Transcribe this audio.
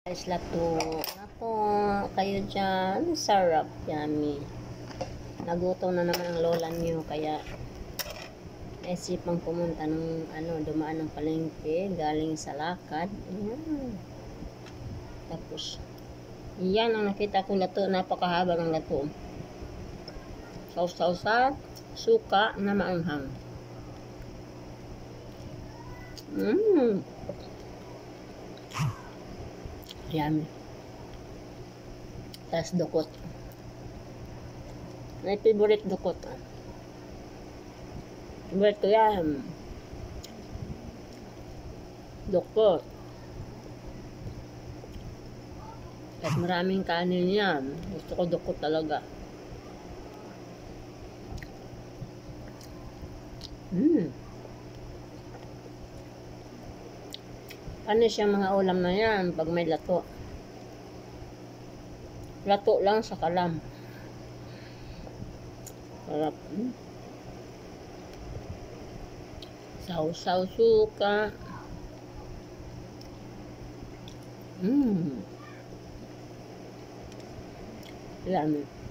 Guys, lato. Ako, kayo dyan. Sarap. Yummy. Nagutom na naman ang lola niyo. Kaya, naisipang pumunta ng, dumaan ng palengke. Galing sa lakad. Ayan. Tapos, yan ang nakita kong lato. Napakahaba ng lato. Sausaw sa suka na maanghang. Yummy. Tapos dukot. May favorite dukot. Favorite ko yan. Dukot. At maraming kanin yan. Gusto ko dukot talaga. Ano siya mga ulam na yan pag may lato. Lato lang sa kalam. Sarap. Sausaw suka. Yummy.